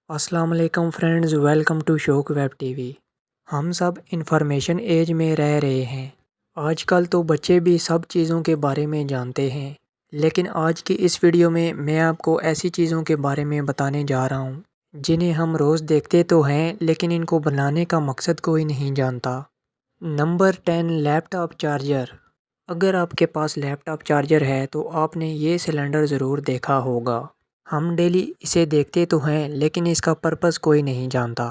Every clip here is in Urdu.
السلام علیکم فرینڈز، ویلکم ٹو شوق ویب ٹی وی۔ ہم سب انفارمیشن ایج میں رہ رہے ہیں۔ آج کل تو بچے بھی سب چیزوں کے بارے میں جانتے ہیں، لیکن آج کی اس ویڈیو میں آپ کو ایسی چیزوں کے بارے میں بتانے جا رہا ہوں جنہیں ہم روز دیکھتے تو ہیں لیکن ان کو بنانے کا مقصد کوئی نہیں جانتا۔ نمبر 10، لیپ ٹاپ چارجر۔ اگر آپ کے پاس لیپ ٹاپ چارجر ہے تو آپ نے یہ سلنڈر ضرور دیکھا ہوگا۔ ہم ڈیلی اسے دیکھتے تو ہیں لیکن اس کا پرپس کوئی نہیں جانتا۔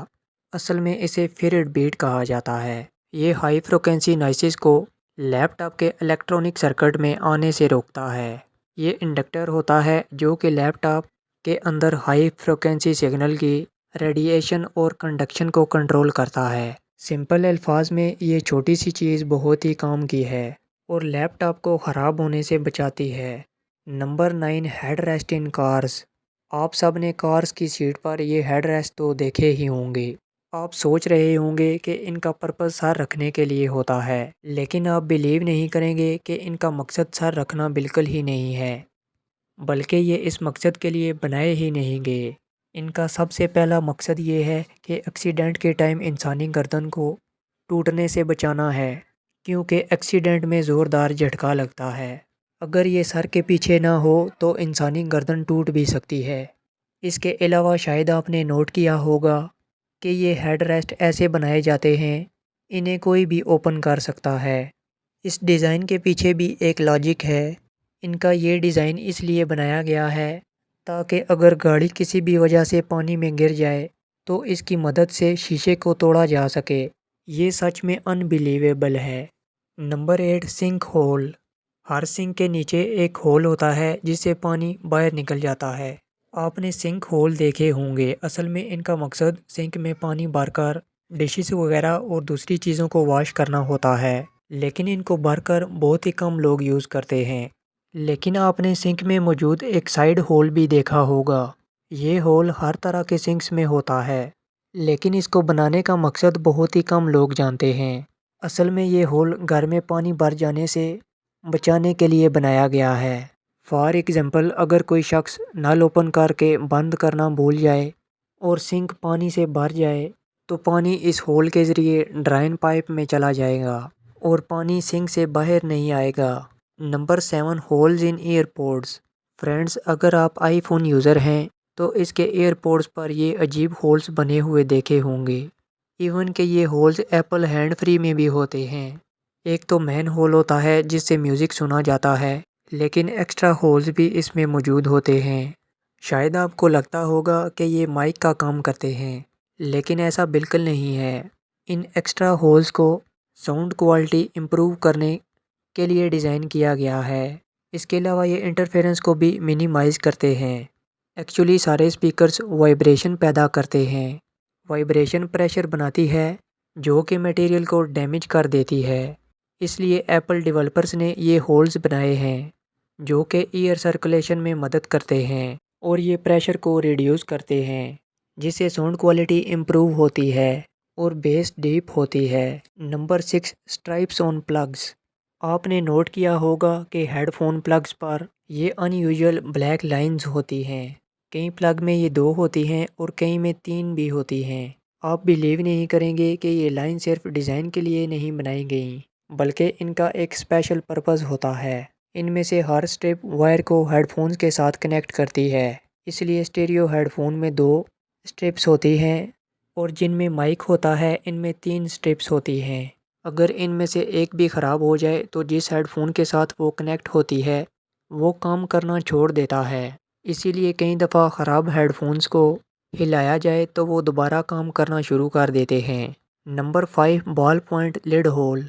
اصل میں اسے فیرڈ بیٹ کہا جاتا ہے۔ یہ ہائی فریکوینسی نوائسز کو لیپ ٹاپ کے الیکٹرانک سرکٹ میں آنے سے روکتا ہے۔ یہ انڈکٹر ہوتا ہے جو کہ لیپ ٹاپ کے اندر ہائی فریکوینسی سگنل کی ریڈیشن اور کنڈکشن کو کنٹرول کرتا ہے۔ سمپل الفاظ میں یہ چھوٹی سی چیز بہت ہی کام کی ہے اور لیپ ٹاپ کو خراب ہونے سے بچاتی ہے۔ Number 9، headrest in cars. آپ سب نے کارز کی سیٹ پر یہ ہیڈ ریسٹ تو دیکھے ہی ہوں گے۔ آپ سوچ رہے ہوں گے کہ ان کا پرپس سر رکھنے کے لیے ہوتا ہے، لیکن آپ بلیو نہیں کریں گے کہ ان کا مقصد سر رکھنا بالکل ہی نہیں ہے، بلکہ یہ اس مقصد کے لیے بنائے ہی نہیں گئے۔ ان کا سب سے پہلا مقصد یہ ہے کہ ایکسیڈنٹ کے ٹائم انسانی گردن کو ٹوٹنے سے بچانا ہے، کیونکہ ایکسیڈنٹ میں زوردار جھٹکا لگتا ہے۔ اگر یہ سر کے پیچھے نہ ہو تو انسانی گردن ٹوٹ بھی سکتی ہے۔ اس کے علاوہ شاید آپ نے نوٹ کیا ہوگا کہ یہ ہیڈ ریسٹ ایسے بنائے جاتے ہیں، انہیں کوئی بھی اوپن کر سکتا ہے۔ اس ڈیزائن کے پیچھے بھی ایک لاجک ہے۔ ان کا یہ ڈیزائن اس لیے بنایا گیا ہے تاکہ اگر گاڑی کسی بھی وجہ سے پانی میں گر جائے تو اس کی مدد سے شیشے کو توڑا جا سکے۔ یہ سچ میں انبلیویبل ہے۔ Number 8، sink hole. ہر سنک کے نیچے ایک ہول ہوتا ہے جس سے پانی باہر نکل جاتا ہے۔ آپ نے سنک ہول دیکھے ہوں گے۔ اصل میں ان کا مقصد سنک میں پانی بھر کر ڈشز وغیرہ اور دوسری چیزوں کو واش کرنا ہوتا ہے، لیکن ان کو بھر کر بہت ہی کم لوگ یوز کرتے ہیں۔ لیکن آپ نے سنک میں موجود ایک سائیڈ ہول بھی دیکھا ہوگا۔ یہ ہول ہر طرح کے سنکس میں ہوتا ہے، لیکن اس کو بنانے کا مقصد بہت ہی کم لوگ جانتے ہیں۔ اصل میں یہ ہول گھر میں پانی بھر جانے سے بچانے کے لیے بنایا گیا ہے۔ فار ایگزامپل، اگر کوئی شخص نل اوپن کر کے بند کرنا بھول جائے اور سنک پانی سے بھر جائے تو پانی اس ہول کے ذریعے ڈرین پائپ میں چلا جائے گا اور پانی سنک سے باہر نہیں آئے گا۔ Number 7، holes in air pods. Friends, اگر آپ آئی فون یوزر ہیں تو اس کے ایئر پوڈز پر یہ عجیب ہولز بنے ہوئے دیکھے ہوں گے۔ ایون کہ یہ ہولز ایپل ہینڈ فری میں بھی ہوتے ہیں۔ ایک تو مین ہول ہوتا ہے جس سے میوزک سنا جاتا ہے، لیکن ایکسٹرا ہولز بھی اس میں موجود ہوتے ہیں۔ شاید آپ کو لگتا ہوگا کہ یہ مائک کا کام کرتے ہیں، لیکن ایسا بالکل نہیں ہے۔ ان ایکسٹرا ہولز کو ساؤنڈ کوالٹی امپروو کرنے کے لیے ڈیزائن کیا گیا ہے۔ اس کے علاوہ یہ انٹرفیرنس کو بھی منیمائز کرتے ہیں۔ ایکچولی سارے اسپیکرز وائبریشن پیدا کرتے ہیں۔ وائبریشن پریشر بناتی ہے جو کہ میٹیریل کو ڈیمیج کر دیتی ہے۔ اس لیے ایپل ڈیولپرز نے یہ ہولز بنائے ہیں جو کہ ایئر سرکولیشن میں مدد کرتے ہیں اور یہ پریشر کو ریڈیوس کرتے ہیں، جس سے ساؤنڈ کوالٹی امپروو ہوتی ہے اور بیس ڈیپ ہوتی ہے۔ نمبر 6، اسٹرائپس آن پلگز۔ آپ نے نوٹ کیا ہوگا کہ ہیڈ فون پلگز پر یہ ان یوزول بلیک لائنز ہوتی ہیں۔ کئی پلگ میں یہ 2 ہوتی ہیں اور کئی میں 3 بھی ہوتی ہیں۔ آپ بلیو نہیں کریں گے کہ یہ لائن صرف ڈیزائن کے لیے نہیں بنائی گئیں، بلکہ ان کا ایک اسپیشل پرپز ہوتا ہے۔ ان میں سے ہر اسٹرپ وائر کو ہیڈ فونز کے ساتھ کنیکٹ کرتی ہے، اس لیے اسٹیریو ہیڈ فون میں 2 اسٹرپس ہوتی ہیں اور جن میں مائک ہوتا ہے ان میں 3 اسٹرپس ہوتی ہیں۔ اگر ان میں سے ایک بھی خراب ہو جائے تو جس ہیڈ فون کے ساتھ وہ کنیکٹ ہوتی ہے وہ کام کرنا چھوڑ دیتا ہے۔ اسی لیے کئی دفعہ خراب ہیڈ فونز کو ہلایا جائے تو وہ دوبارہ کام کرنا شروع کر دیتے ہیں۔ نمبر 5، بال پوائنٹ لڈ ہول۔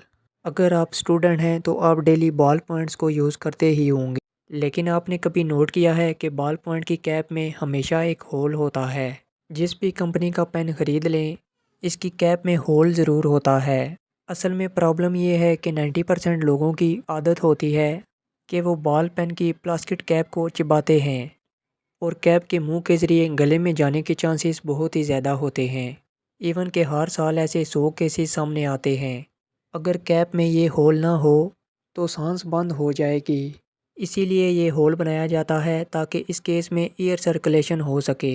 اگر آپ اسٹوڈنٹ ہیں تو آپ ڈیلی بال پوائنٹس کو یوز کرتے ہی ہوں گے، لیکن آپ نے کبھی نوٹ کیا ہے کہ بال پوائنٹ کی کیپ میں ہمیشہ ایک ہول ہوتا ہے؟ جس بھی کمپنی کا پین خرید لیں اس کی کیپ میں ہول ضرور ہوتا ہے۔ اصل میں پرابلم یہ ہے کہ 90% لوگوں کی عادت ہوتی ہے کہ وہ بال پین کی پلاسٹک کیپ کو چباتے ہیں اور کیپ کے منہ کے ذریعے گلے میں جانے کے چانسز بہت ہی زیادہ ہوتے ہیں۔ ایون کہ ہر سال ایسے 100 کیسز سامنے آتے ہیں۔ اگر کیپ میں یہ ہول نہ ہو تو سانس بند ہو جائے گی، اسی لیے یہ ہول بنایا جاتا ہے تاکہ اس کیس میں ایئر سرکولیشن ہو سکے۔